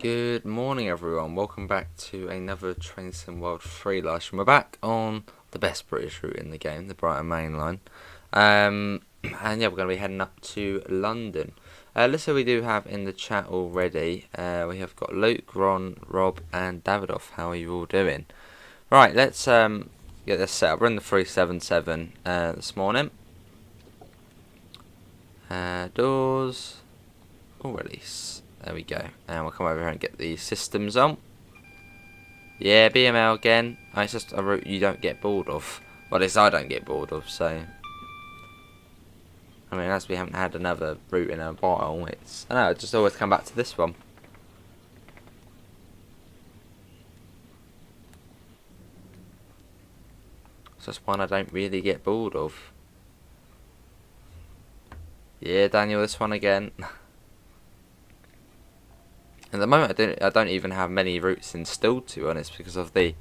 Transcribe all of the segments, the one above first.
Good morning everyone, welcome back to another Train Sim World 3 live stream. We're back on the best British route in the game, the Brighton Mainline. And yeah, we're going to be heading up to London. Let's see what we do have in the chat already. We have got Luke, Ron, Rob and Davidoff. How are you all doing? Right, let's get this set up. We're in the 377 this morning. Doors, all release. There we go. And we'll come over here and get the systems on. Yeah, BML again. It's just a route you don't get bored of. Well, at least I don't get bored of, so... I mean, as we haven't had another route in a while, I don't know, I just always come back to this one. It's just one I don't really get bored of. Yeah, Daniel, this one again. At the moment, I don't even have many routes installed, to be honest, because of the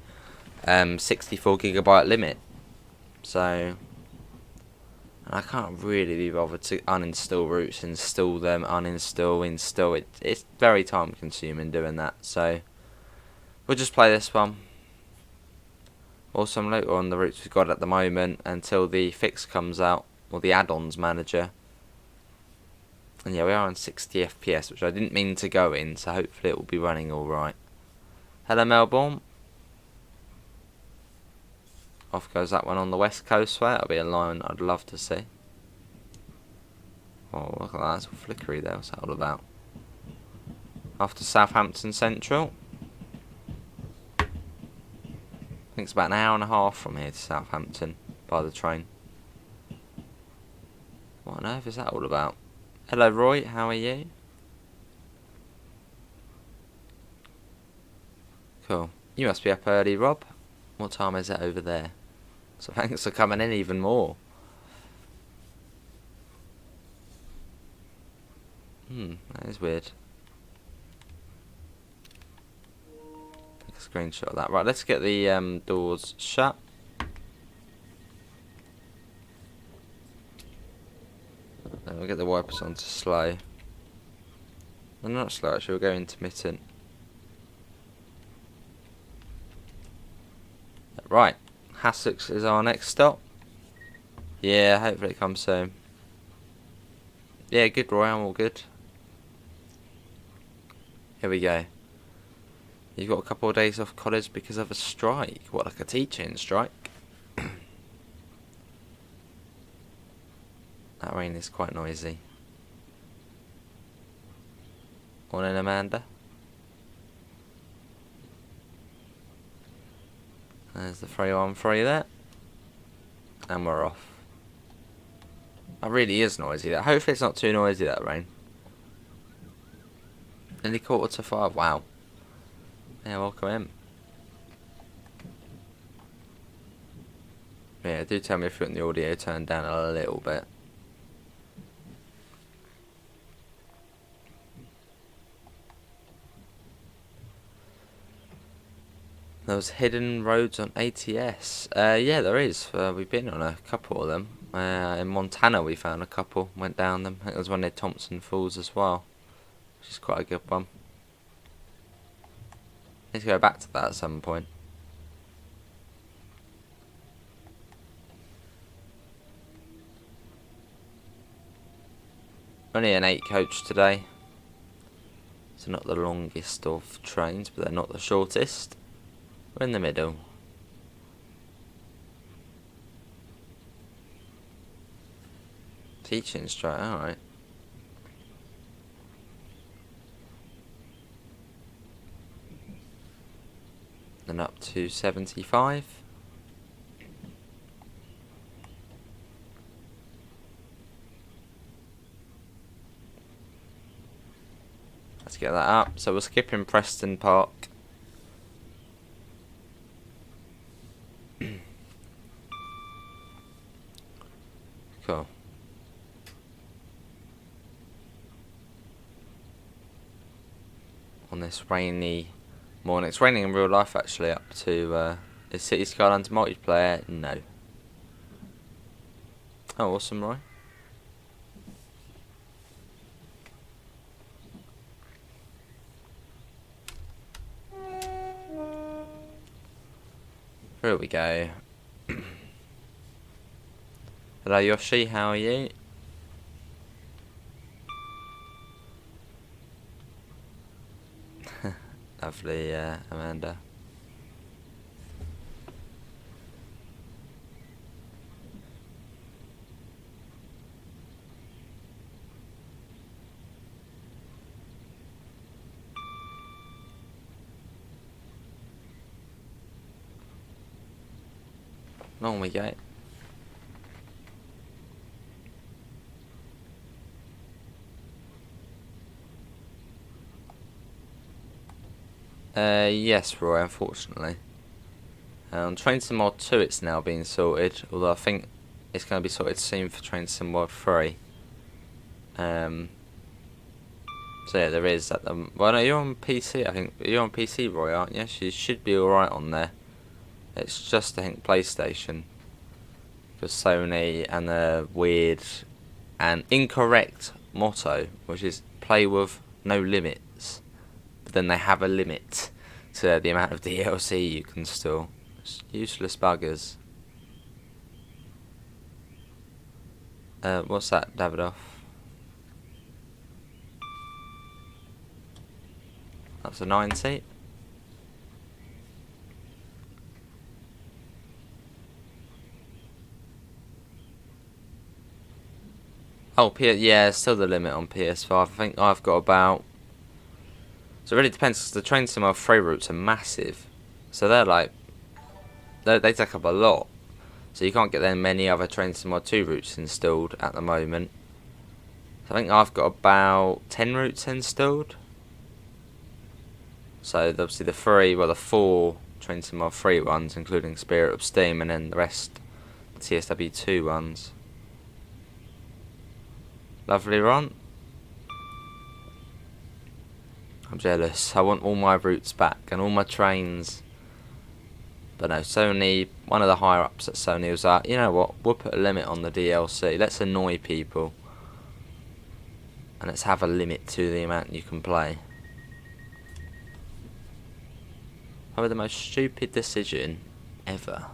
64GB limit. So I can't really be bothered to uninstall routes, install them, uninstall, install. It's very time consuming doing that. So we'll just play this one. Also, later on the routes we've got at the moment until the fix comes out, or the add-ons manager. And yeah, we are on 60 FPS, which I didn't mean to go in, so hopefully it will be running alright. Hello Melbourne. Off goes that one on the west coast way. That'll be a line I'd love to see. Oh, look at that, it's all flickery there. What's that all about? Off to Southampton Central. I think it's about an hour and a half from here to Southampton by the train. What on earth is that all about? Hello Roy, how are you? Cool. You must be up early, Rob. What time is it over there? So thanks for coming in even more. That is weird. Take a screenshot of that. Right, let's get the doors shut. Then we'll get the wipers on to slow. Well, not slow actually, we'll go intermittent. Right, Hassocks is our next stop. Yeah, hopefully it comes soon. Yeah, good Roy, I'm all good. Here we go. You've got a couple of days off college because of a strike. What, like a teaching strike? That rain is quite noisy. Morning, Amanda. There's the 313 there. And we're off. That really is noisy. That. Hopefully it's not too noisy, that rain. Nearly 4:45. Wow. Yeah, welcome in. Yeah, do tell me if you want the audio turned down a little bit. Those hidden roads on ATS. Yeah, there is. We've been on a couple of them. In Montana we found a couple. Went down them. I think there was one near Thompson Falls as well. Which is quite a good one. Need to go back to that at some point. Only an 8 coach today. So not the longest of trains, but they're not the shortest. We're in the middle. Teaching strike, alright. Then up to 75. Let's get that up. So we're skipping Preston Park. Cool. On this rainy morning. It's raining in real life actually up to Is City Skylines multiplayer? No. Oh, awesome, Roy. Here we go. Hello, Yoshi. How are you? Lovely, Amanda. On we go. Yes, Roy, unfortunately. On Train Sim World 2 it's now being sorted, although I think it's going to be sorted soon for Train Sim World 3. So yeah, there is at the... Well, no, you're on PC, I think. You're on PC, Roy, aren't you? You should be alright on there. It's just, I think, PlayStation. Because Sony and the weird and incorrect motto, which is play with no limits. But then they have a limit to the amount of DLC you can store. It's useless buggers. What's that, Davidoff? That's a 9 seat. Oh, yeah, still the limit on PS5. I think I've got about... So it really depends, because the Train Sim World 3 routes are massive. So they're like... They take up a lot. So you can't get that many other Train Sim World 2 routes installed at the moment. So I think I've got about 10 routes installed. So obviously the 4 Train Sim World 3 ones, including Spirit of Steam, and then the rest, the TSW2 ones. Lovely, Ron. I'm jealous. I want all my routes back and all my trains. But no, Sony, one of the higher ups at Sony was like, you know what, we'll put a limit on the DLC. Let's annoy people. And let's have a limit to the amount you can play. Probably the most stupid decision ever.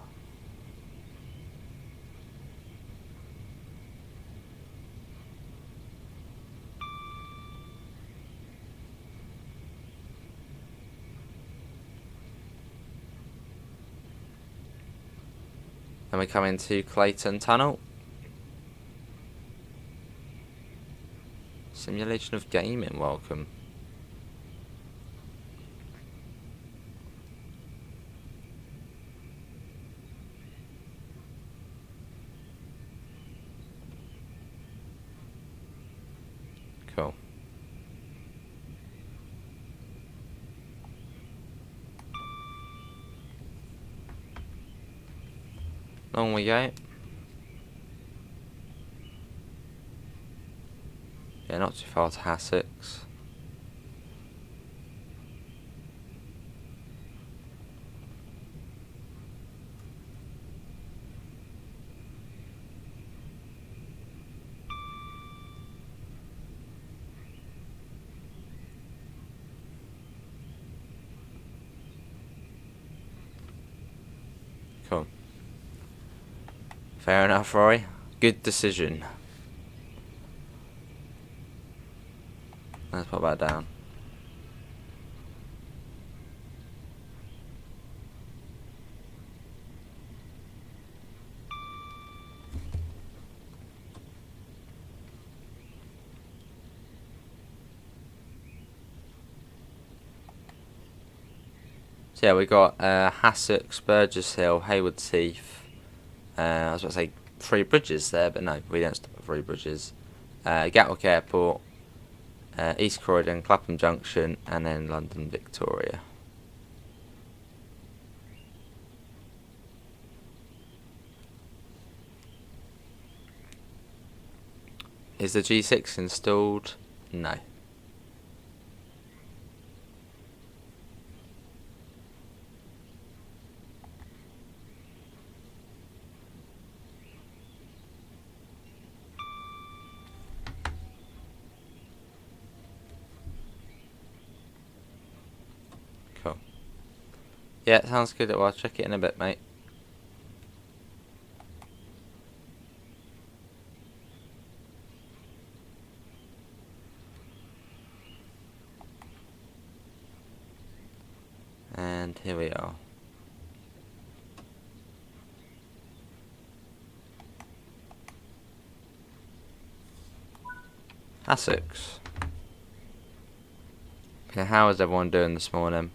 Then we come into Clayton Tunnel. Simulation of Gaming, welcome. Cool. On we go. Yeah, not too far to Hassocks. Cool. Fair enough, Roy. Good decision. Let's put that down. So yeah, we got Hassocks, Burgess Hill, Hayward Heath. I was about to say 3 bridges there, but no, we don't stop at 3 bridges. Gatwick Airport, East Croydon, Clapham Junction, and then London Victoria. Is the G6 installed? No. Yeah, sounds good. Well, I'll check it in a bit, mate. And here we are. Hassocks. Okay, how is everyone doing this morning?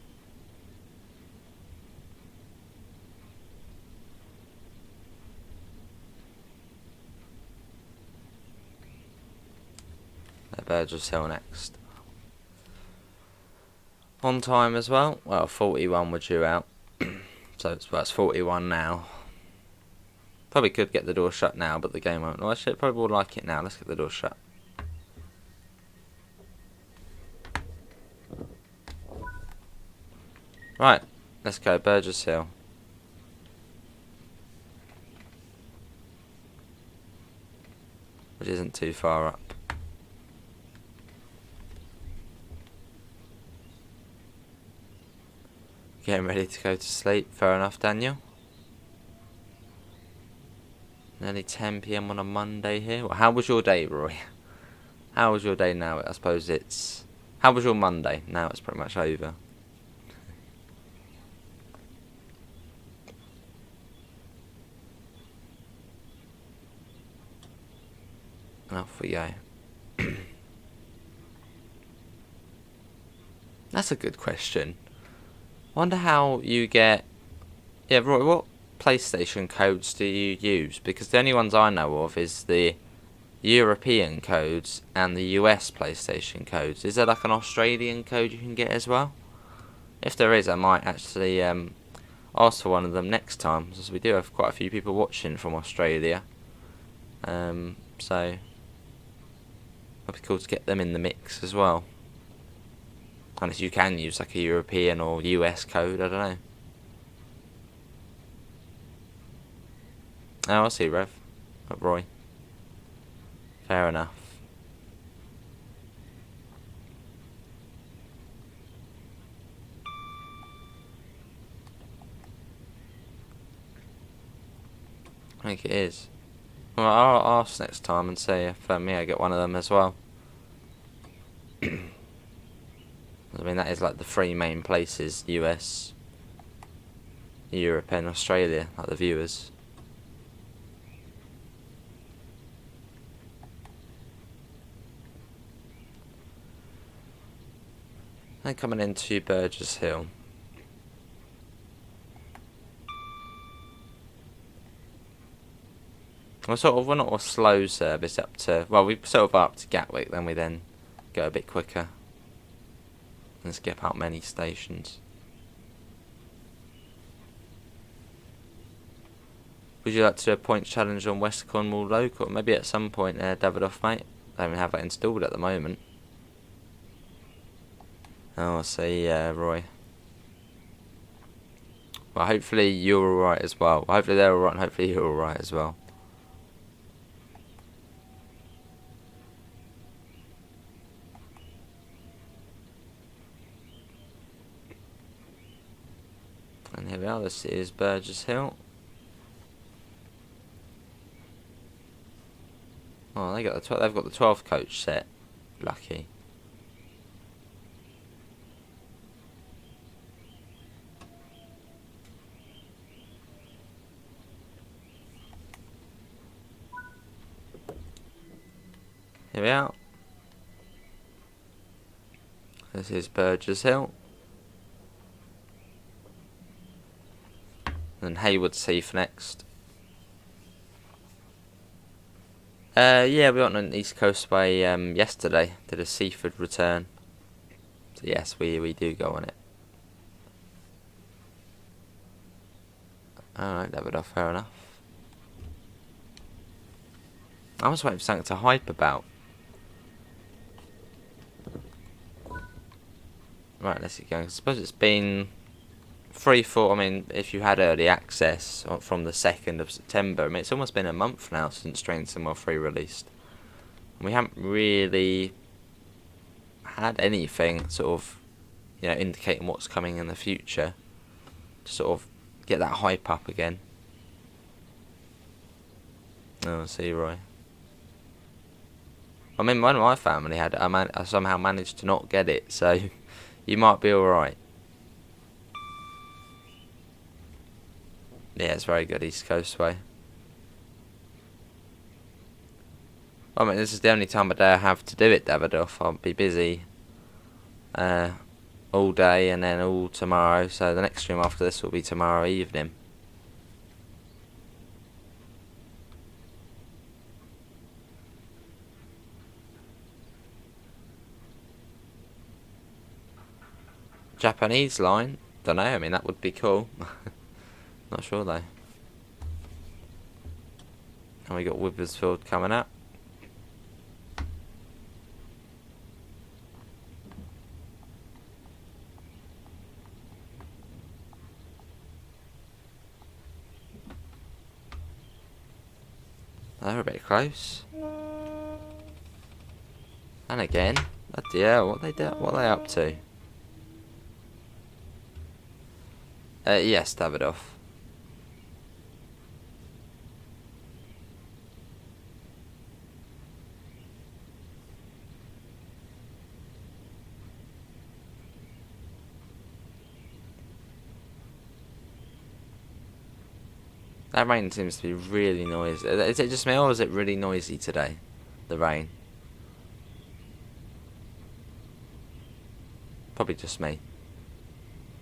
Burgess Hill next. On time as well. Well, 41 were due out. So it's 41 now. Probably could get the door shut now, but the game won't. Well, actually, probably will like it now. Let's get the door shut. Right, let's go Burgess Hill. Which isn't too far up. Getting ready to go to sleep. Fair enough, Daniel. Nearly 10 PM on a Monday here. Well, how was your day, Roy? How was your day now? I suppose it's... How was your Monday? Now it's pretty much over. Off we go. That's a good question. Wonder how you get... Yeah, Roy, what PlayStation codes do you use? Because the only ones I know of is the European codes and the US PlayStation codes. Is there like an Australian code you can get as well? If there is, I might actually ask for one of them next time, because we do have quite a few people watching from Australia. So it'd be cool to get them in the mix as well. Unless you can use like a European or US code, I don't know. Oh, I see, Rev. Roy. Fair enough. I think it is. Well, I'll ask next time and see if I get one of them as well. I mean, that is like the three main places: US, Europe and Australia, like the viewers. Then coming into Burgess Hill. We're not a slow service up to... Well, we sort of are up to Gatwick, then we go a bit quicker. And skip out many stations. Would you like to do a point challenge on West Cornwall Local? Maybe at some point, Davidoff, mate. I don't even have that installed at the moment. Oh, I see, Roy. Well, hopefully you're alright as well. Hopefully they're alright and hopefully you're alright as well. And here we are, this is Burgess Hill. Oh, they've got the 12 coach set. Lucky. Here we are. This is Burgess Hill. And Haywards Heath next. Yeah, we went on East Coast Way yesterday. Did a Seaford return. So yes, we do go on it. Alright, Davidoff, fair enough. I was waiting for something to hype about. Right, let's get going. I suppose it's been 3-4. I mean, if you had early access from the 2nd of September, I mean, it's almost been a month now since Train Sim World 3 released. We haven't really had anything sort of, indicating what's coming in the future. to sort of get that hype up again. Oh, see, Roy. I mean, one of my family had it. I somehow managed to not get it, so you might be alright. Yeah, it's very good, East Coast way. I mean, this is the only time of day I have to do it, Davidoff. I'll be busy all day and then all tomorrow, so the next stream after this will be tomorrow evening. Japanese line? Don't know, I mean, that would be cool. Not sure though. And we got Wibbersfield coming up. They're a bit close. And again. Bloody hell, what are they up to? Yes, Davidoff. That rain seems to be really noisy. Is it just me or is it really noisy today? The rain. Probably just me.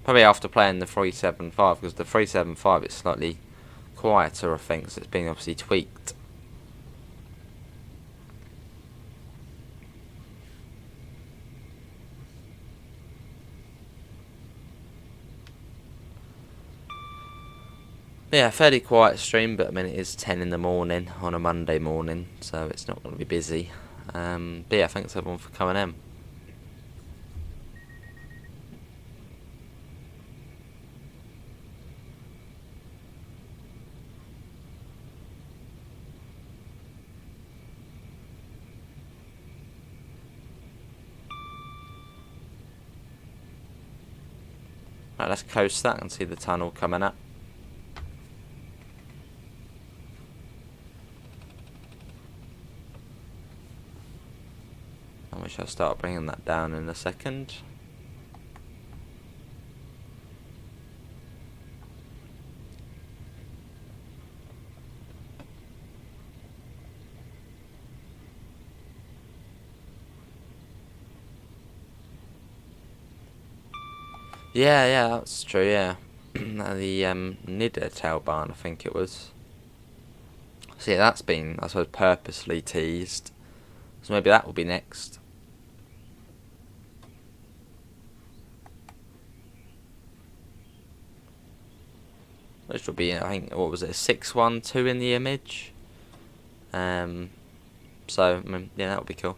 Probably after playing the 375, because the 375 is slightly quieter, I think, so it's been obviously tweaked. Yeah, fairly quiet stream, but I mean it is 10 in the morning on a Monday morning, so it's not going to be busy. But yeah, thanks everyone for coming in. Right, let's coast that and see the tunnel coming up. And we shall start bringing that down in a second. Yeah, that's true, yeah. The Niedertalbahn, I think it was. So yeah, that's been, I suppose, purposely teased. So maybe that will be next. Which will be, I think, what was it, 612 in the image? So, I mean, yeah, that would be cool.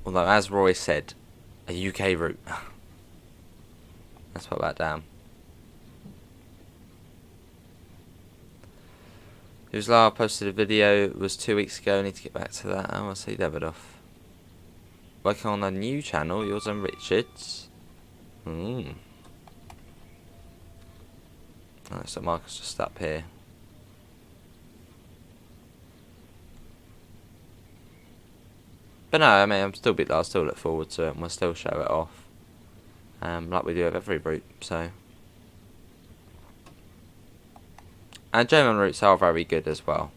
Although, as Roy said, a UK route. Let's put that down. Uzlar posted a video, it was 2 weeks ago, I need to get back to that. Oh, I'll see Davidoff. Working on a new channel, yours and Richard's. Oh, so Marcus just up here. But no, I mean, I'll still look forward to it, and we'll still show it off. Like we do with every route, so. And German routes are very good as well.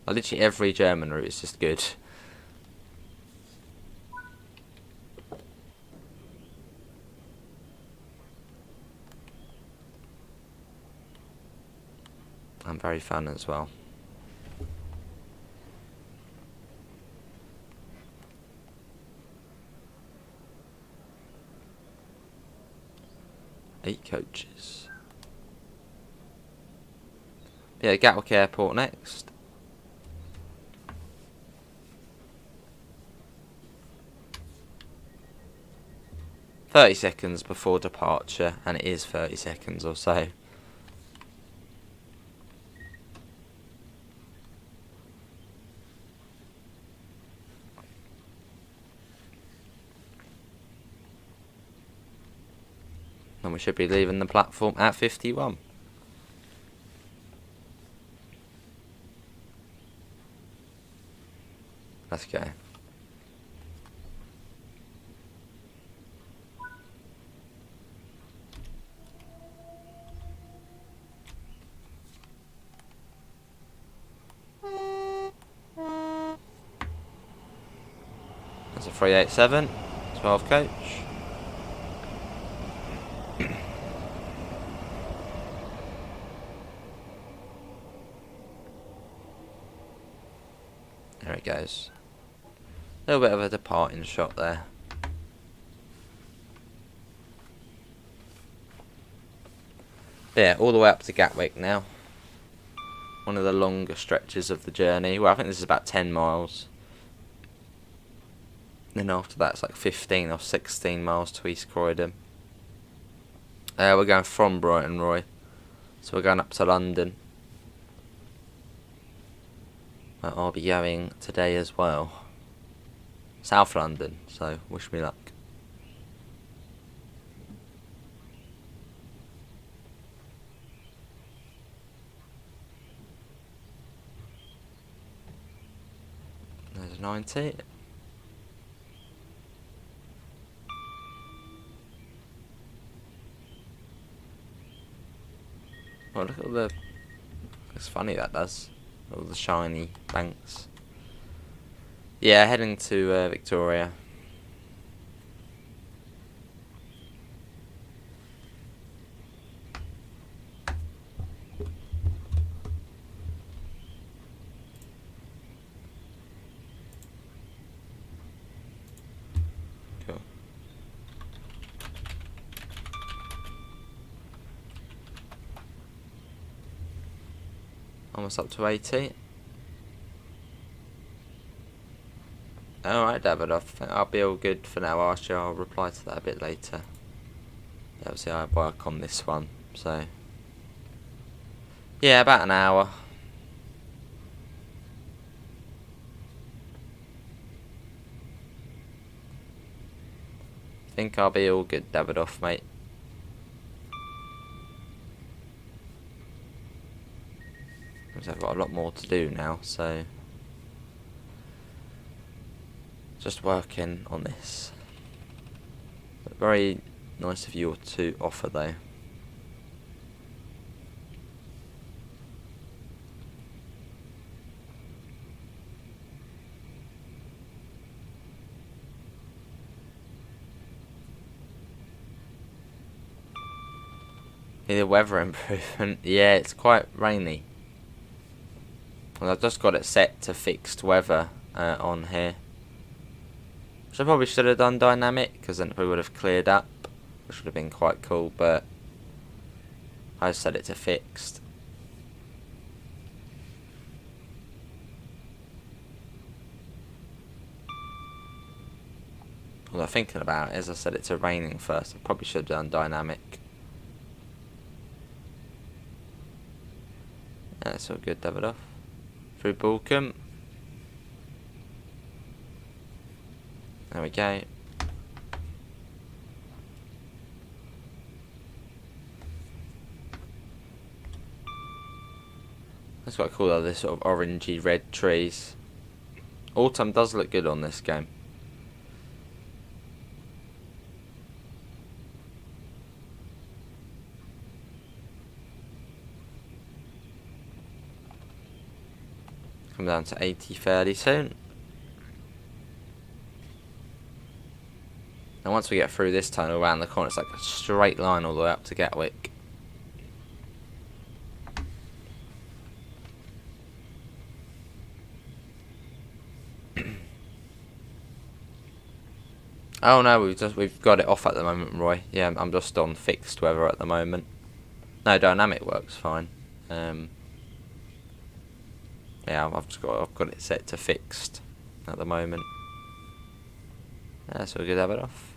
Literally every German route is just good. And very fun as well. Eight coaches. Yeah, Gatwick Airport next. "30 seconds before departure," and it is 30 seconds or so. And we should be leaving the platform at 51. Let's go. That's a 387, 12 coach. There it goes. A little bit of a departing shot there. Yeah, all the way up to Gatwick now. One of the longer stretches of the journey. Well, I think this is about 10 miles. Then after that, it's like 15 or 16 miles to East Croydon. We're going from Brighton, Roy. So we're going up to London. I'll be going today as well. South London, so wish me luck. There's 90. Oh, look at the... It's funny that does. All the shiny banks. Yeah, heading to Victoria. Cool. Almost up to 80. Alright, David, I think I'll be all good for now. I'll reply to that a bit later. Obviously, I work on this one, so... Yeah, about an hour. Think I'll be all good, Davidoff, mate. Because I've got a lot more to do now, so... Just working on this. But very nice of you to offer, though. The weather improvement. Yeah, it's quite rainy. Well, I've just got it set to fixed weather on here. Which I probably should have done dynamic, because then it probably would have cleared up, which would have been quite cool, but I set it to fixed. Well, I'm thinking about it, as I set it to raining first, I probably should have done dynamic. That's all good, Davidoff. Through Balcombe. There we go. That's quite cool though, this sort of orangey red trees. Autumn does look good on this game. Come down to 80 fairly soon. And once we get through this tunnel around the corner, it's like a straight line all the way up to Gatwick. Oh no, we've got it off at the moment, Roy. Yeah, I'm just on fixed weather at the moment. No, dynamic works fine. Yeah, I've got it set to fixed at the moment. So we're good to have it off.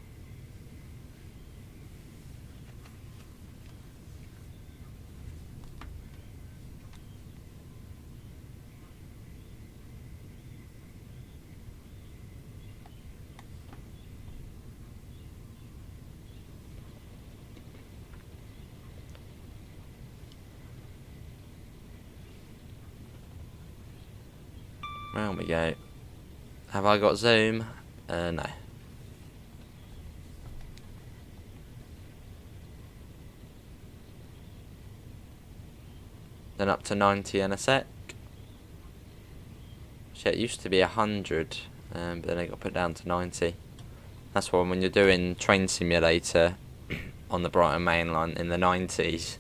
Round we go. Have I got zoom? No. Then up to 90 in a sec. Shit, it used to be 100, but then it got put down to 90. That's why when you're doing Train Simulator on the Brighton Mainline in the 90s,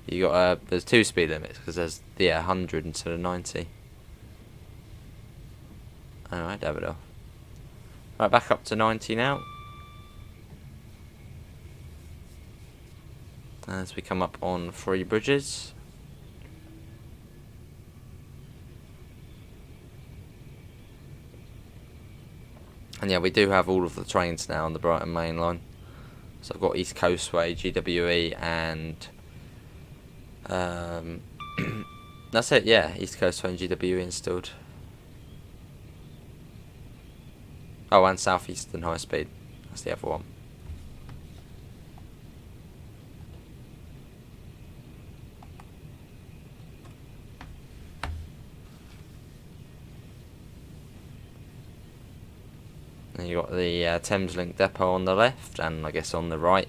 you got there's 2 speed limits because there's 100 instead of 90. Alright, Davido. Right, back up to 90 now. As we come up on 3 bridges. And yeah, we do have all of the trains now on the Brighton Main Line. So I've got East Coastway, GWE, and that's it. Yeah, East Coastway and GWE installed. Oh, and South Eastern High Speed. That's the other one. And you got the Thameslink depot on the left, and I guess on the right.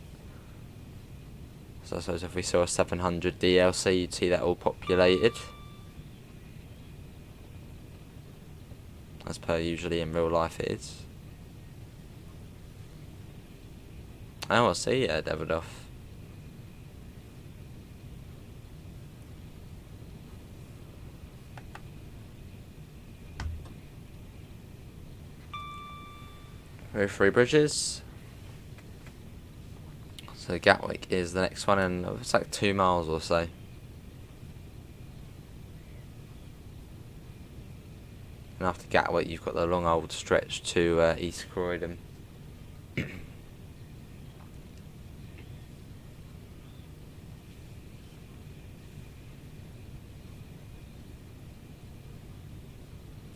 So I suppose if we saw a 700 DLC, you'd see that all populated. As per usually in real life it is. Oh, I see, yeah, Davidoff. Very 3 bridges. So Gatwick is the next one, and it's like 2 miles or so. And after Gatwick, you've got the long old stretch to East Croydon.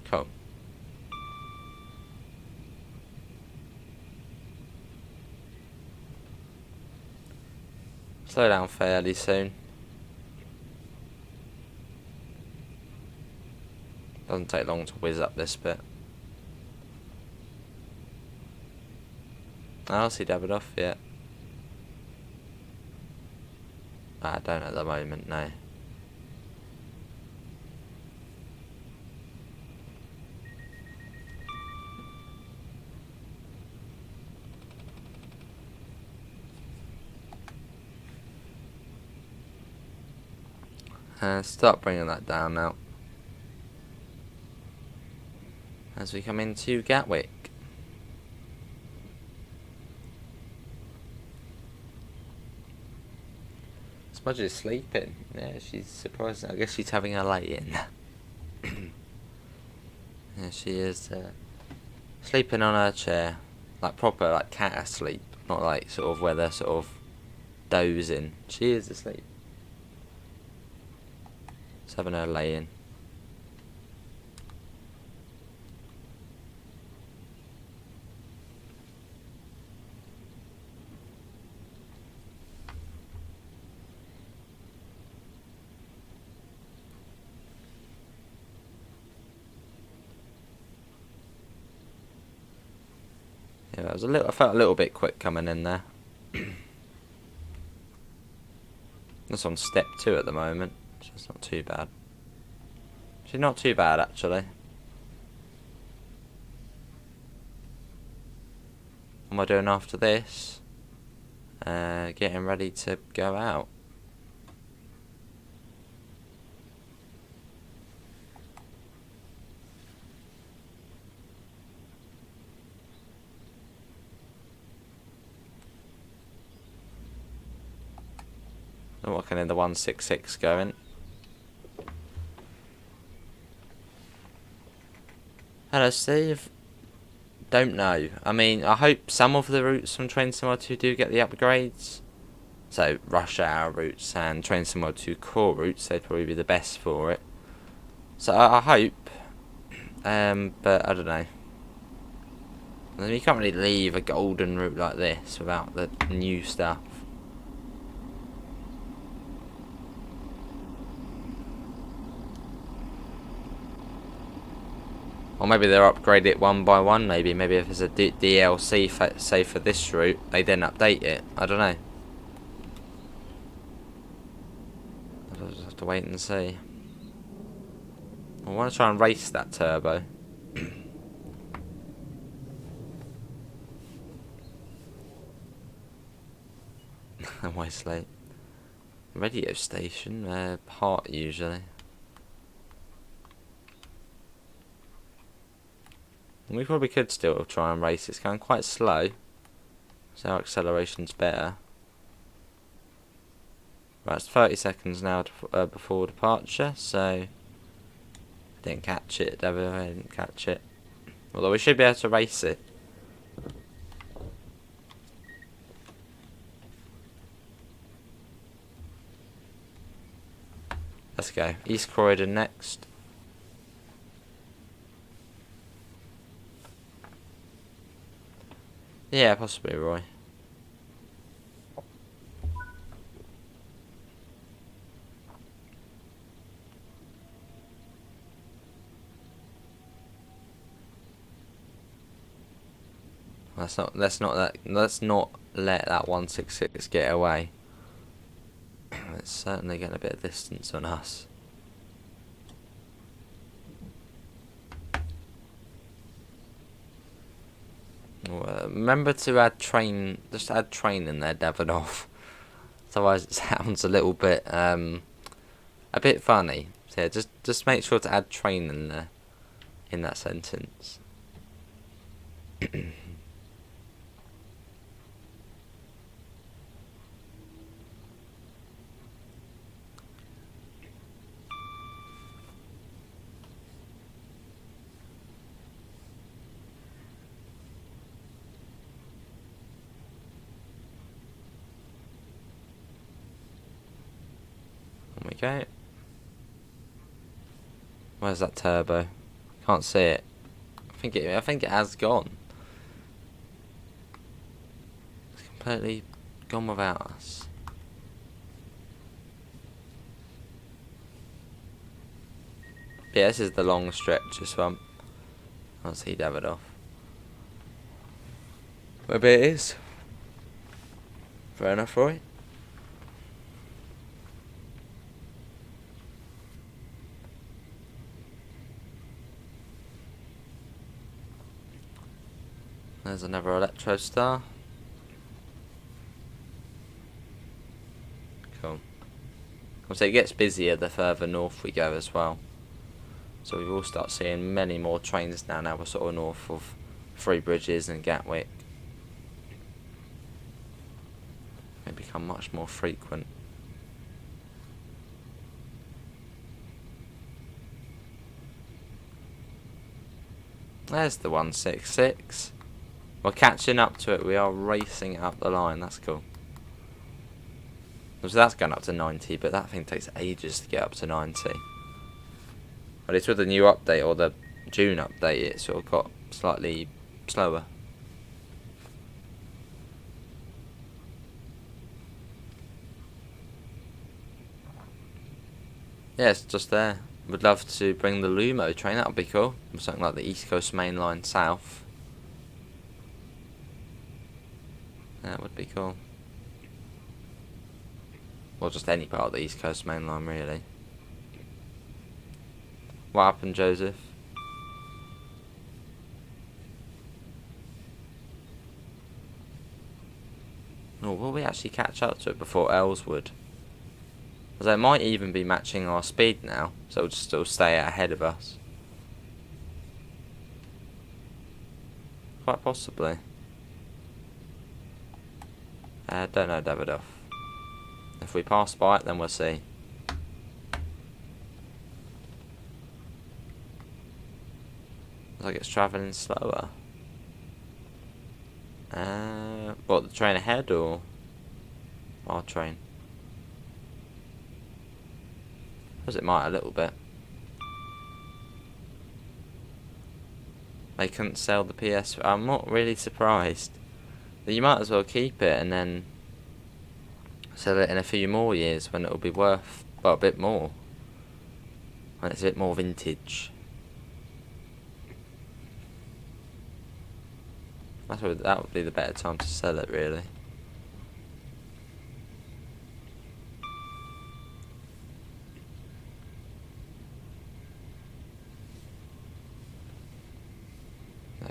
Cool. Slow down fairly soon. Doesn't take long to whiz up this bit. I'll see Davidoff, yeah. I don't at the moment, no. Start bringing that down now. As we come into Gatwick. Smudge is sleeping. Yeah, she's surprised. I guess she's having a lay-in. Yeah, she is sleeping on her chair. Like proper, like cat asleep. Not like sort of where they're sort of dozing. She is asleep. Just having her lay-in. Yeah, that was I felt a little bit quick coming in there. That's on step 2 at the moment, so it's not too bad. She's not too bad actually. What am I doing after this? Getting ready to go out. I'm walking in the 166 going. Hello Steve. Don't know. I mean, I hope some of the routes from Train Simulator 2 do get the upgrades. So, rush hour routes and Train Simulator 2 core routes, they'd probably be the best for it. So, I hope. But I don't know. I mean, you can't really leave a golden route like this without the new stuff. Or maybe they'll upgrade it one by one, maybe. Maybe if there's a DLC, say for this route, they then update it. I don't know. I'll just have to wait and see. I want to try and race that turbo. I'm always late. Radio station, Heart usually. We probably could still try and race. It's going quite slow, so our acceleration's better. Right, it's 30 seconds now before departure, so I didn't catch it, I didn't catch it. Although we should be able to race it. Let's go. East Croydon next. Yeah, possibly, Roy. Let's not let that 166 get away. It's certainly getting a bit of distance on us. Remember to add train, just add train in there, Davidoff. Otherwise it sounds a little bit funny. So yeah, just make sure to add train in there, in that sentence. Okay. Where's that turbo? Can't see it. I think it has gone. It's completely gone without us. Yeah, this is the long stretch, this one. Can't see Davidoff. Maybe it is. Fair enough, Roy. There's another Electro Star. Cool. So it gets busier the further north we go as well. So we will start seeing many more trains now. Now we're sort of north of Three Bridges and Gatwick. They become much more frequent. There's the 166. We're catching up to it. We are racing it up the line. That's cool. So that's going up to 90, but that thing takes ages to get up to 90. But it's with the new update, or the June update, it sort of got slightly slower. Yeah, it's just there. Would love to bring the Lumo train. That would be cool. Something like the East Coast Mainline South. That would be cool. Or just any part of the East Coast Mainline, really. What happened, Joseph? Oh, will we actually catch up to it before Ellswood? Because they might even be matching our speed now, so it'll just still stay ahead of us. Quite possibly. Don't know, Davidoff. If we pass by it, then we'll see. Looks like it's travelling slower. What, the train ahead or our train? Because it might a little bit. They couldn't sell the PS. I'm not really surprised. But you might as well keep it and then sell it in a few more years when it'll be worth, well, a bit more. When it's a bit more vintage. That would be the better time to sell it, really.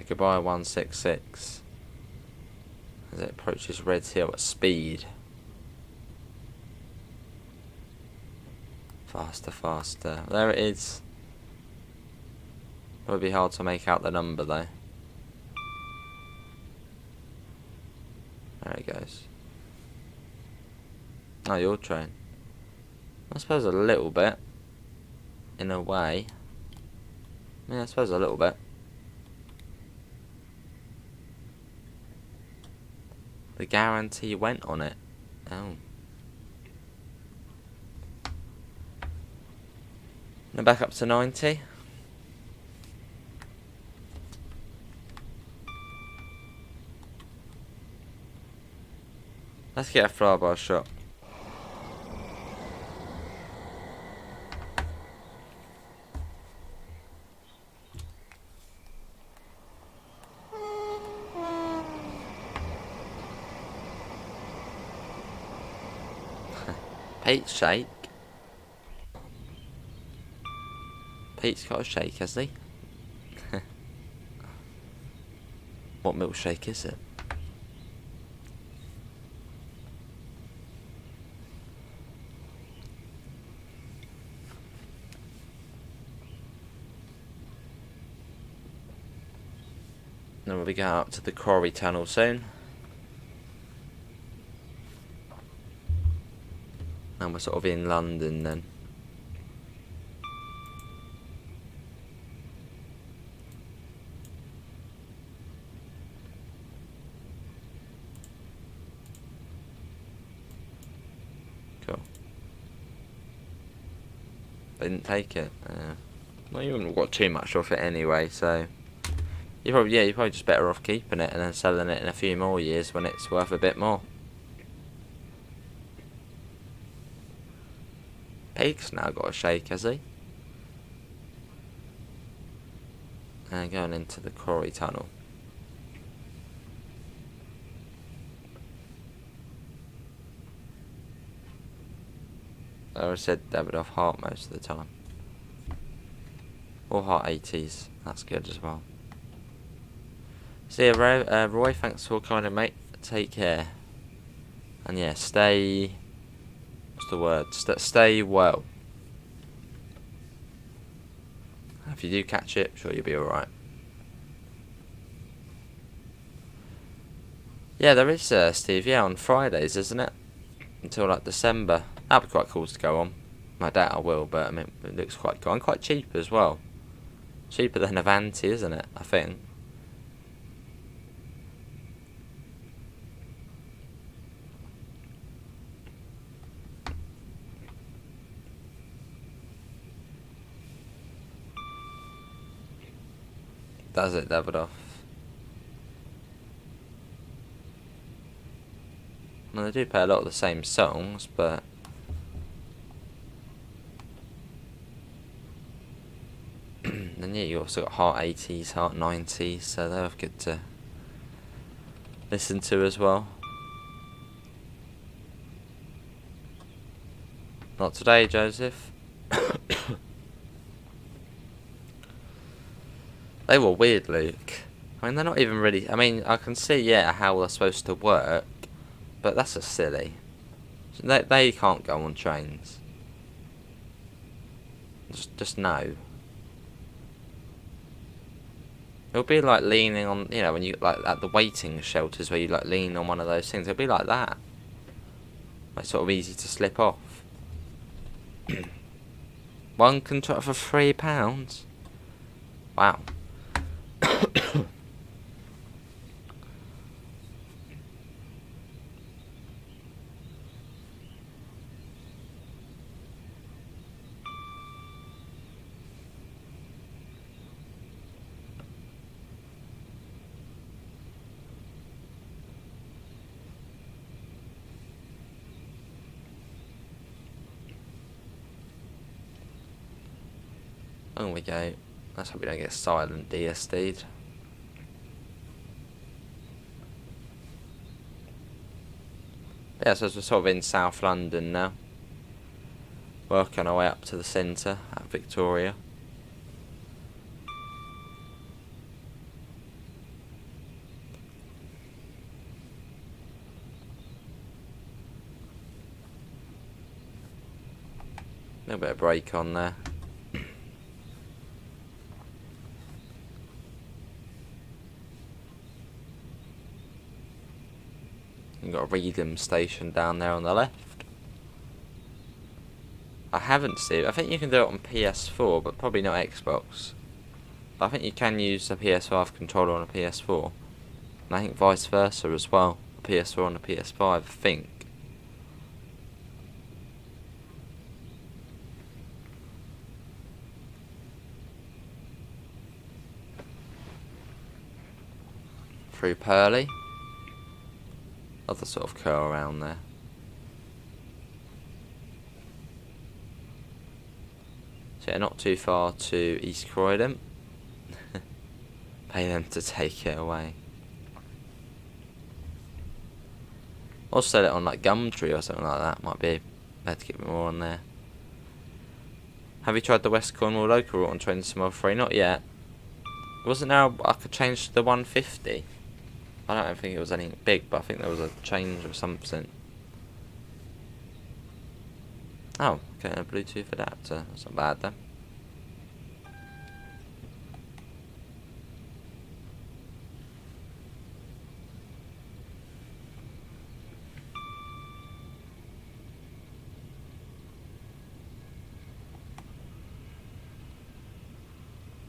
Goodbye 166 as it approaches Red's Hill at speed. Faster, faster. There it is. It would be hard to make out the number though. There it goes. Oh, your train. I suppose a little bit. In a way. Yeah, I suppose a little bit. The guarantee went on it. Oh. Now back up to 90. Let's get a flyby shot. Pete's shake. Pete's got a shake, has he? What milkshake is it? Then we'll be going up to the Quarry Tunnel soon. And we're sort of in London then. Cool. They didn't take it. Well, you haven't got too much off it anyway, so you're probably just better off keeping it and then selling it in a few more years when it's worth a bit more. Pete's now got a shake, has he? And going into the Quarry Tunnel. I said Davidoff Heart most of the time. Or Heart 80s, that's good as well. See you, Roy, thanks for coming, mate. Take care. And yeah, stay... What's the word? Stay well. If you do catch it, I'm sure you'll be alright. Yeah, there is, Steve. Yeah, on Fridays, isn't it? Until like December. That'd be quite cool to go on. I doubt I will, but I mean, it looks quite cool. And quite cheap as well. Cheaper than Avanti, isn't it? I think. Does it, Davidoff? Well, they do play a lot of the same songs, but then yeah, you also got Heart 80s, Heart 90s, so they're good to listen to as well. Not today, Joseph. They were weird, Luke. I mean, they're not even really... I mean, I can see, yeah, how they're supposed to work, but that's just silly. They can't go on trains. Just no. It'll be like leaning on, you know, when you, like, at the waiting shelters where you, like, lean on one of those things. It'll be like that. Like, sort of easy to slip off. One contract for £3? Wow. On we go. Let's hope we don't get silent DSD'd. Yeah, so we're sort of in South London now. Working our way up to the centre at Victoria. A little bit of brake on there. You've got a Reedham station down there on the left. I haven't seen it. I think you can do it on PS4, but probably not Xbox. But I think you can use a PS5 controller on a PS4. And I think vice versa as well. A PS4 on a PS5, I think. Through Purley. Other sort of curl around there. So yeah, not too far to East Croydon. Pay them to take it away. Or sell it on like Gumtree or something like that. Might be better to get more on there. Have you tried the West Cornwall local route on Train Small 3? Not yet. Wasn't there I could change to the 150? I don't think it was anything big, but I think there was a change or something. Oh, okay, a Bluetooth adapter. That's not bad then.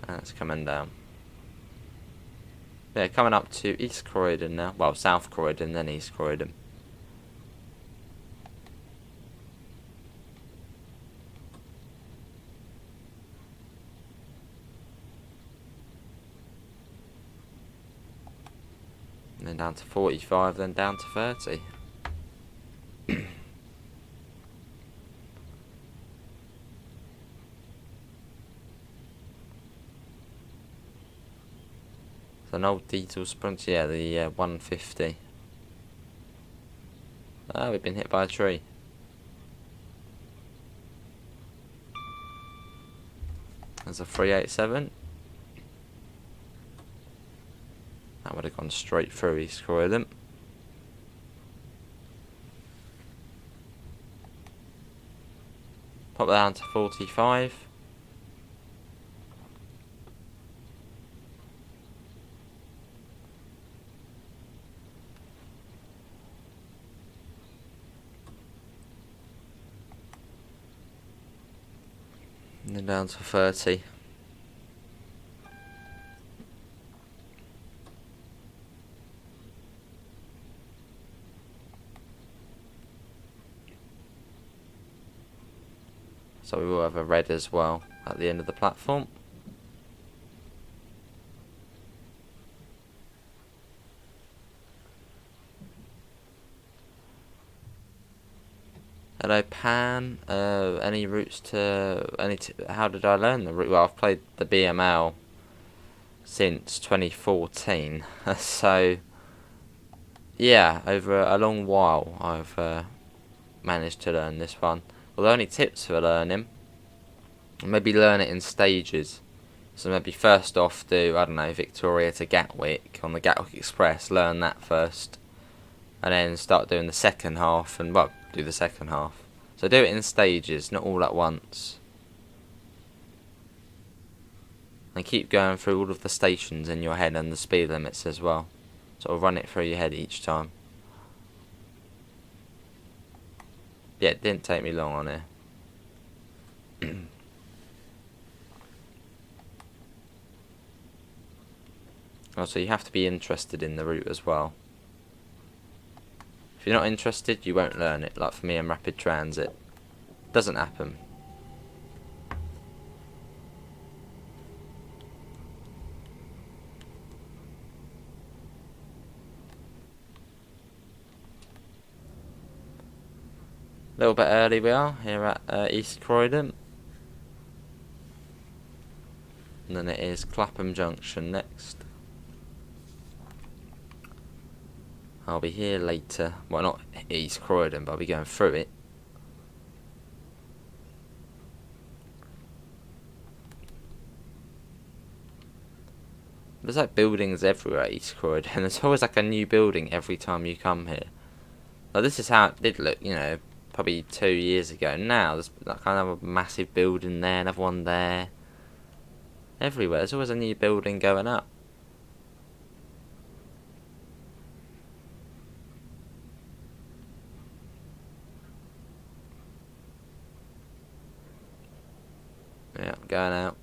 That's coming down. Yeah, coming up to East Croydon now. Well, South Croydon, then East Croydon. And then down to 45, then down to 30. An old diesel Sprint, yeah, the 150. Ah, we've been hit by a tree. There's a 387. That would have gone straight through East Croydon. Pop that down to 45. And then down to 30. So we will have a red as well at the end of the platform. Hello Pan, any routes to, how did I learn the route? Well, I've played the BML since 2014, so yeah, over a long while I've managed to learn this one. Well, the only tips for learning, maybe learn it in stages. So maybe first off do, I don't know, Victoria to Gatwick on the Gatwick Express, learn that first. And then start doing the second half, and well, do the second half. So do it in stages, not all at once. And keep going through all of the stations in your head and the speed limits as well. Sort of run it through your head each time. Yeah, it didn't take me long on here. Also, you have to be interested in the route as well. If you're not interested, you won't learn it, like for me in rapid transit. Doesn't happen. A little bit early we are here at East Croydon. And then it is Clapham Junction next. I'll be here later. Well, not East Croydon, but I'll be going through it. There's like buildings everywhere at East Croydon. There's always like a new building every time you come here. Like, this is how it did look, you know, probably 2 years ago. Now there's like kind of a massive building there, another one there. Everywhere, there's always a new building going up. Yeah, I'm going out.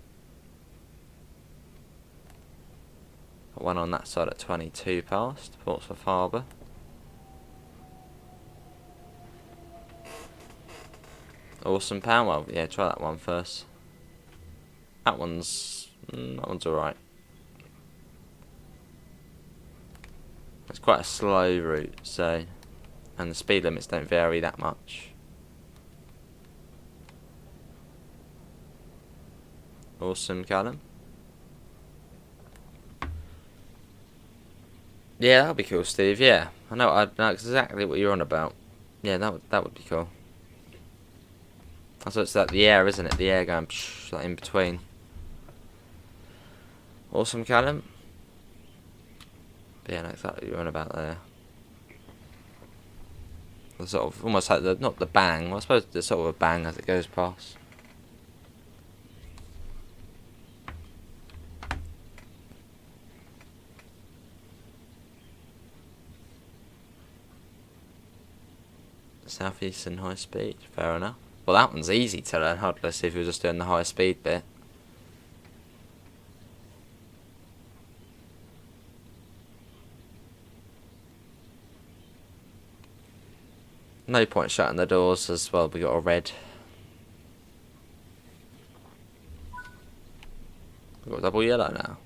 Got one on that side at 22 past, Portsmouth Harbour. Awesome pound. Well, yeah, try that one first. That one's alright. It's quite a slow route, so, and the speed limits don't vary that much. Awesome, Callum. Yeah, that'll be cool, Steve. Yeah, I know exactly what you're on about. Yeah, that would be cool. So it's like the air, isn't it? The air going psh, like in between. Awesome, Callum. But yeah, I know exactly what you're on about there. The sort of almost like not the bang. Well, I suppose there's sort of a bang as it goes past. Southeastern high speed, fair enough. Well, that one's easy to learn, hardless if you were just doing the high speed bit. No point shutting the doors as well, we got a red. We've got double yellow now.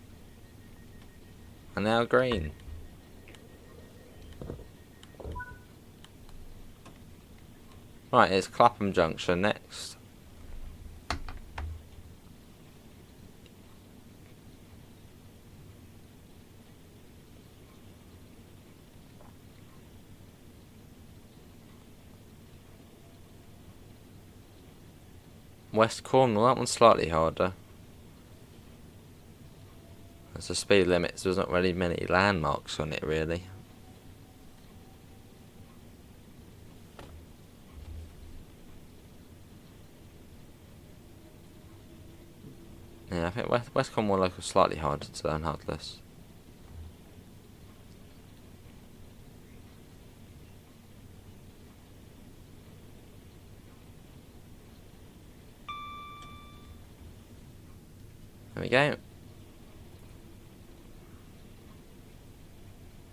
And now green. Right, it's Clapham Junction next. West Cornwall, that one's slightly harder. As the speed limits, there's not really many landmarks on it really. Yeah, I think West Cornwall local slightly harder to learn, hardless. There we go.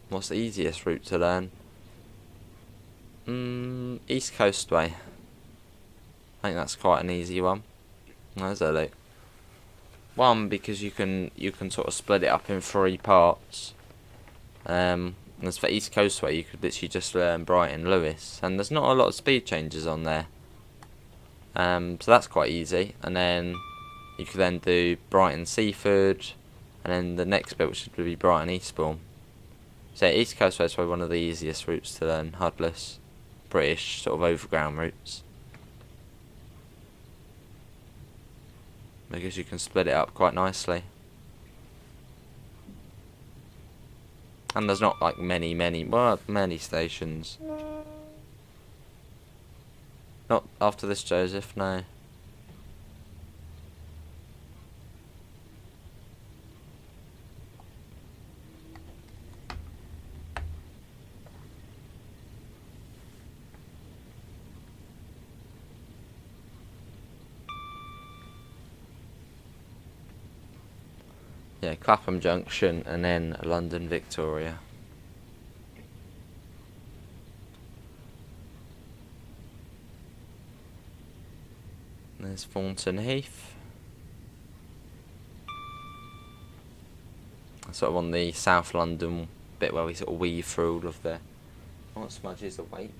What's the easiest route to learn? East Coast Way. I think that's quite an easy one. There's a look. One, because you can sort of split it up in 3 parts. As for East Coast Way, you could literally just learn Brighton, Lewis, and there's not a lot of speed changes on there. So that's quite easy. And then you could then do Brighton Seafood, and then the next bit, which would be Brighton Eastbourne. So East Coast Way is probably one of the easiest routes to learn, hardless British sort of overground routes. Because you can split it up quite nicely. And there's not like many stations. Not after this, Joseph, no. Yeah, Clapham Junction and then London Victoria. There's Thornton Heath. Sort of on the South London bit where we sort of weave through all of the... Oh, Smudge is awake,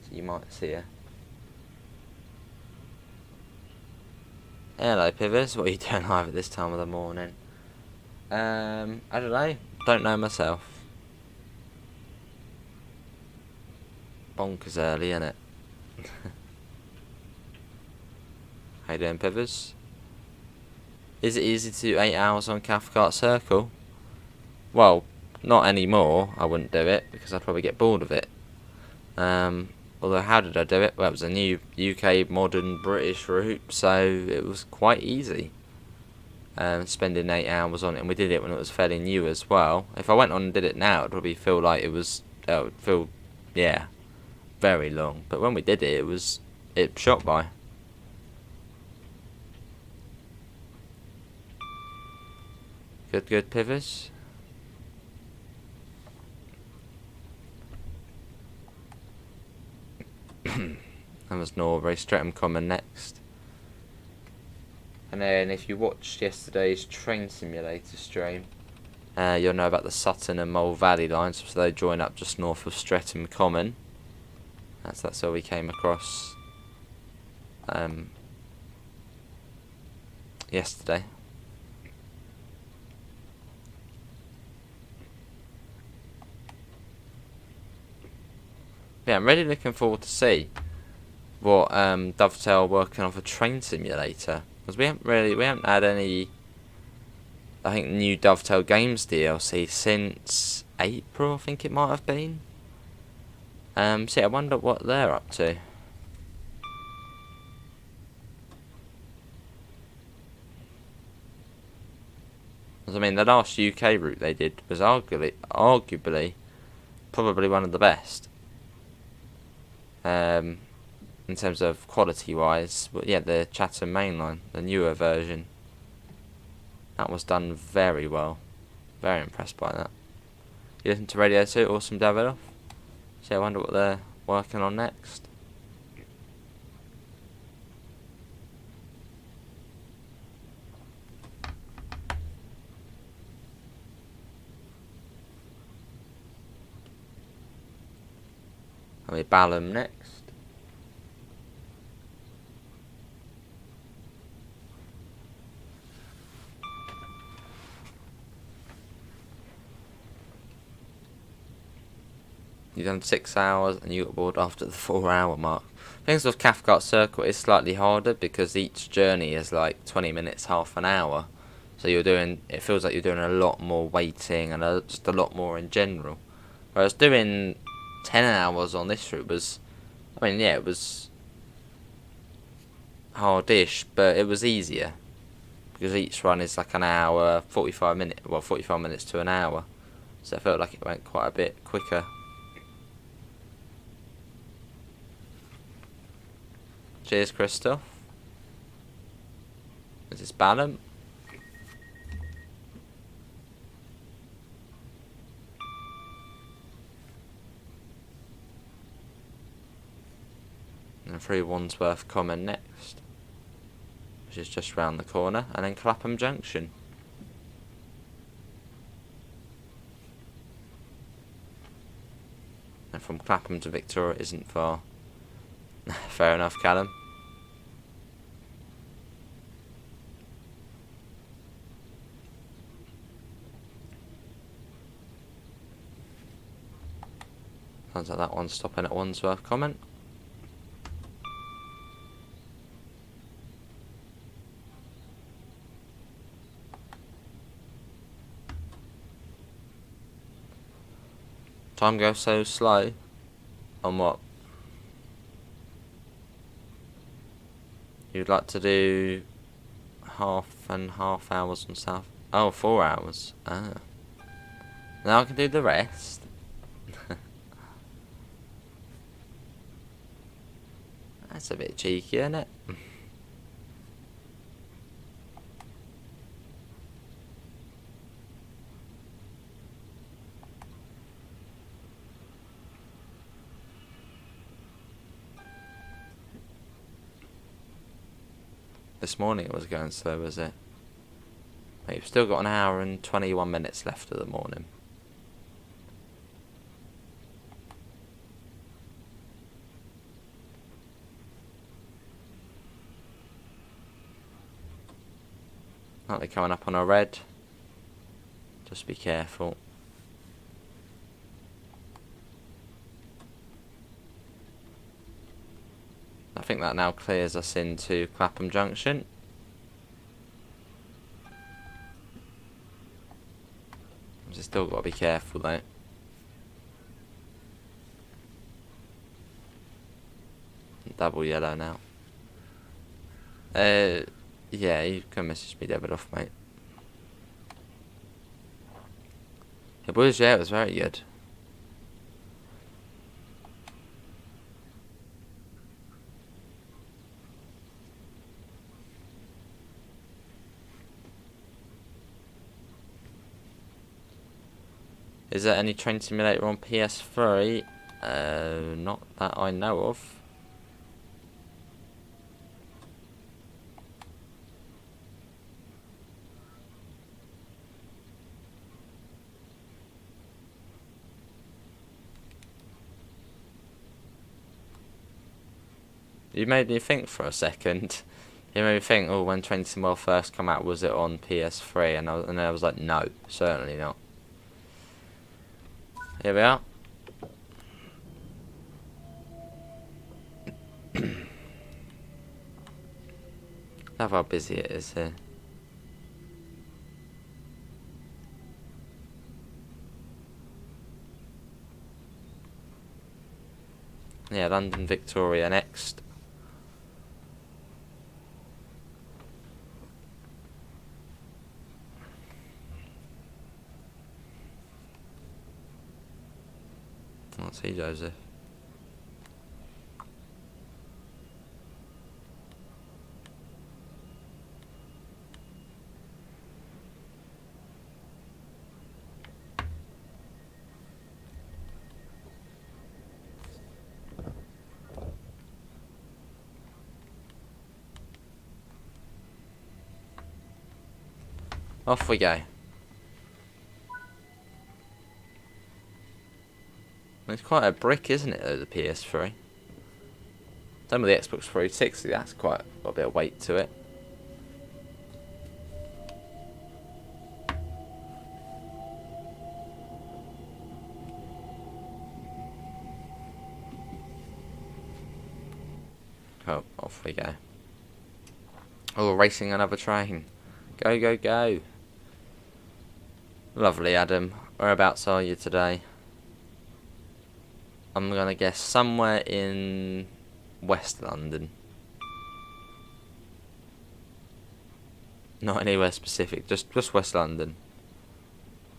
so you might see her. Hello, Pivers. What are you doing live at this time of the morning? I don't know. Don't know myself. bonkers early, isn't it? How you doing, Pivers? Is it easy to do 8 hours on Cathcart Circle? Well, not anymore. I wouldn't do it because I'd probably get bored of it. Although, how did I do it? Well, it was a new UK modern British route, so it was quite easy. Spending 8 hours on it, and we did it when it was fairly new as well. If I went on and did it now, it'd probably feel like it would feel, yeah, very long. But when we did it, it shot by. Good, Pivers. That was Norbury, Streatham Common next. And then if you watched yesterday's train simulator stream, you'll know about the Sutton and Mole Valley lines, so they join up just north of Streatham Common. That's where we came across yesterday. Yeah, I'm really looking forward to see what Dovetail working on for Train Simulator, because we haven't had any, I think, new Dovetail Games DLC since April, I think it might have been. So yeah, I wonder what they're up to. I mean, the last UK route they did was arguably probably one of the best. In terms of quality wise, but yeah, the Chatham Mainline, the newer version, that was done very well. Very impressed by that. You listen to Radio 2, awesome Davidoff. So I wonder what they're working on next. I'll be Balham next. You've done 6 hours and you got bored after the 4-hour mark. Things with Cathcart Circle is slightly harder because each journey is like 20 minutes, half an hour. So it feels like you're doing a lot more waiting and just a lot more in general. Whereas doing 10 hours on this route was, I mean, yeah, it was hardish, but it was easier. Because each run is like an hour, 45 minutes to an hour. So I felt like it went quite a bit quicker. Cheers, Christoph. Is this Balham? And through Wandsworth Common next, which is just round the corner, and then Clapham Junction. And from Clapham to Victoria isn't far. Fair enough, Callum. Sounds like that one's stopping at Wandsworth Common. Time goes so slow. On what? You'd like to do half and half hours on South? Oh, 4 hours. Ah. Now I can do the rest. That's a bit cheeky, isn't it? This morning it was going slow, was it? You've still got an hour and 21 minutes left of the morning. Aren't they coming up on a red? Just be careful. think that now clears us into Clapham Junction. Just still got to be careful though. Double yellow now. Yeah, you can message me Davidoff, mate. It was, yeah, it was very good. Is there any train simulator on PS3? Not that I know of. You made me think for a second. You made me think, oh, when Train Sim World first came out, was it on PS3? And I was like, no, certainly not. Here we are. Love how busy it is here. Yeah, London Victoria next. Let's see, Joseph. Off we go. It's quite a brick, isn't it, though, the PS3? Same with the Xbox 360, that's quite got a bit of weight to it. Oh, off we go. Oh, we're racing another train. Go, go, go. Lovely, Adam. Whereabouts are you today? I'm going to guess somewhere in West London. Not anywhere specific, just West London.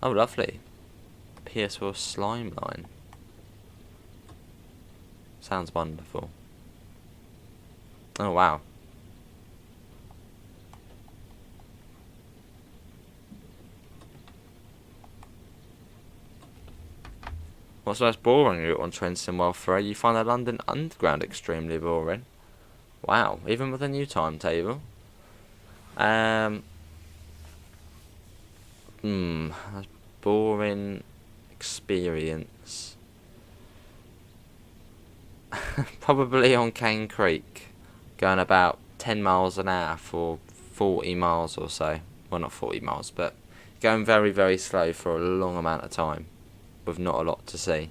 Oh, lovely. PS4 Slime Line. Sounds wonderful. Oh, wow. What's the most boring route on Train Sim World 3? You find the London Underground extremely boring. Wow, even with a new timetable. Boring experience. Probably on Cane Creek, going about 10 miles an hour for 40 miles or so. Well, not 40 miles, but going very, very slow for a long amount of time, with not a lot to see.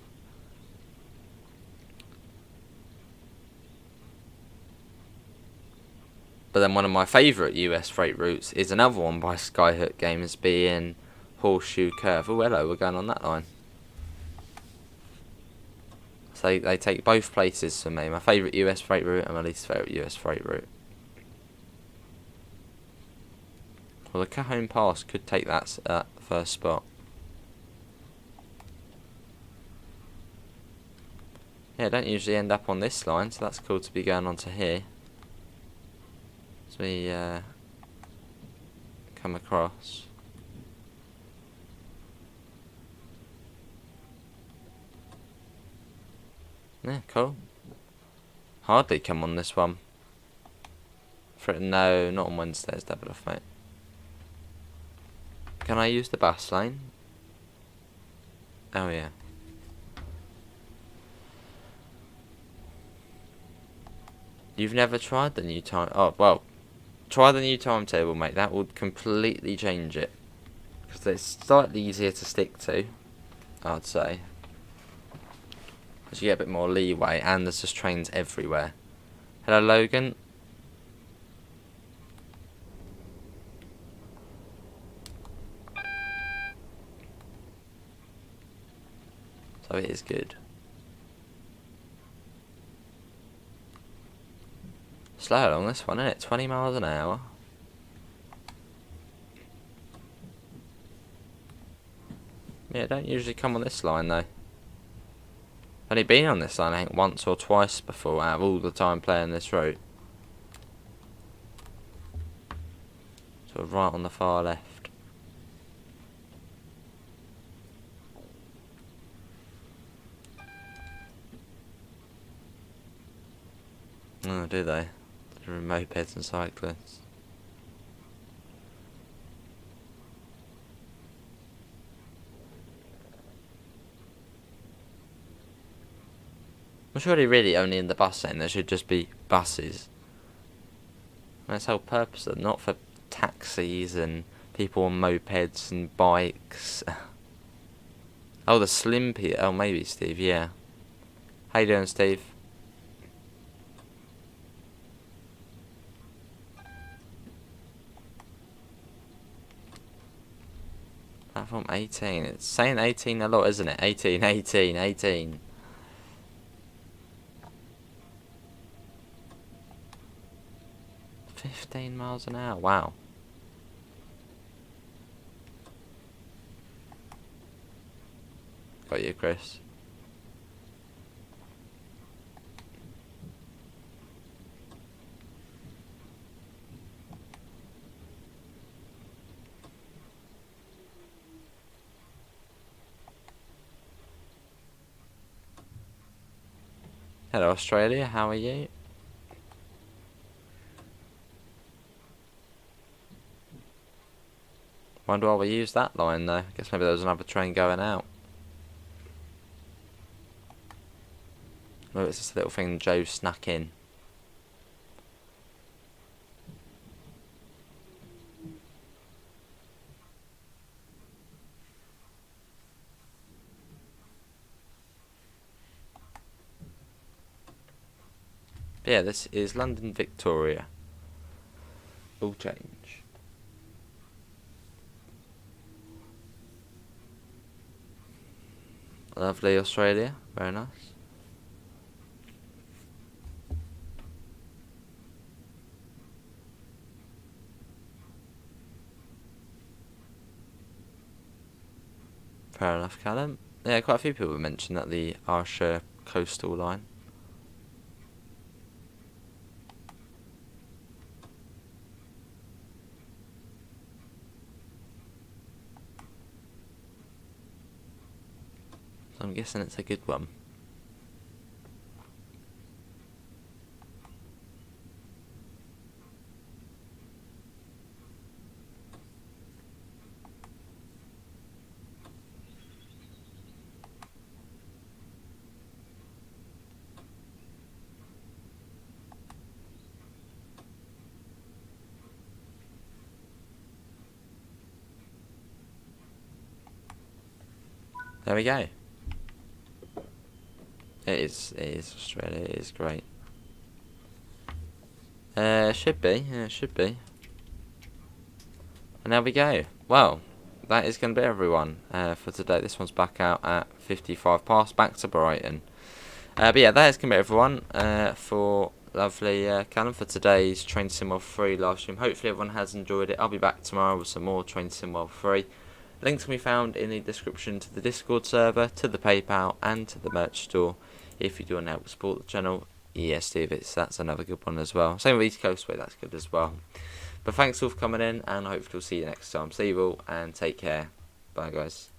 But then one of my favourite US freight routes is another one by Skyhook Games, being Horseshoe Curve. Oh, hello, we're going on that line. So they take both places for me. My favourite US freight route and my least favourite US freight route. Well, the Cajon Pass could take that first spot. Yeah, I don't usually end up on this line, so that's cool to be going on to here. As we come across. Yeah, cool. Hardly come on this one. No, not on Wednesdays, double off, mate. Can I use the bus lane? Oh, yeah. You've never tried the new time... Oh, well, try the new timetable, mate. That would completely change it. Because it's slightly easier to stick to, I'd say. Because you get a bit more leeway, and there's just trains everywhere. Hello, Logan. So it is good. Slow along this one, isn't it? 20 miles an hour. Yeah, don't usually come on this line though. Only been on this line I think once or twice before out of all the time playing this route. Sort of right on the far left. Oh, do they? The mopeds and cyclists. I'm surely really only in the bus lane. There should just be buses. That's the whole purpose of them, not for taxis and people on mopeds and bikes. Oh, the slim Peter. Oh, maybe Steve, yeah. How you doing, Steve? Platform 18. It's saying 18 a lot, isn't it? 18, 18, 18. $15 miles an hour. Wow. Got you, Chris. Hello, Australia. How are you? Wonder why we used that line though. I guess maybe there was another train going out. Maybe it's just a little thing Joe snuck in. But yeah, this is London Victoria. All change. Lovely Australia, very nice. Fair enough, Callum. Yeah, quite a few people mentioned that the Ayrshire coastal line. So I'm guessing it's a good one. There we go. It is Australia, it is great. Should be, yeah, should be. And there we go. Well, that is going to be everyone for today. This one's back out at 55 past, back to Brighton. But yeah, that is going to be everyone for lovely Callum for today's Train Sim World 3 live stream. Hopefully everyone has enjoyed it. I'll be back tomorrow with some more Train Sim World 3. Links can be found in the description to the Discord server, to the PayPal, and to the merch store. If you do want to help support the channel, yes, Steve, that's another good one as well. Same with East Coast Way, that's good as well. But thanks all for coming in, and I hope to see you next time. See you all, and take care. Bye, guys.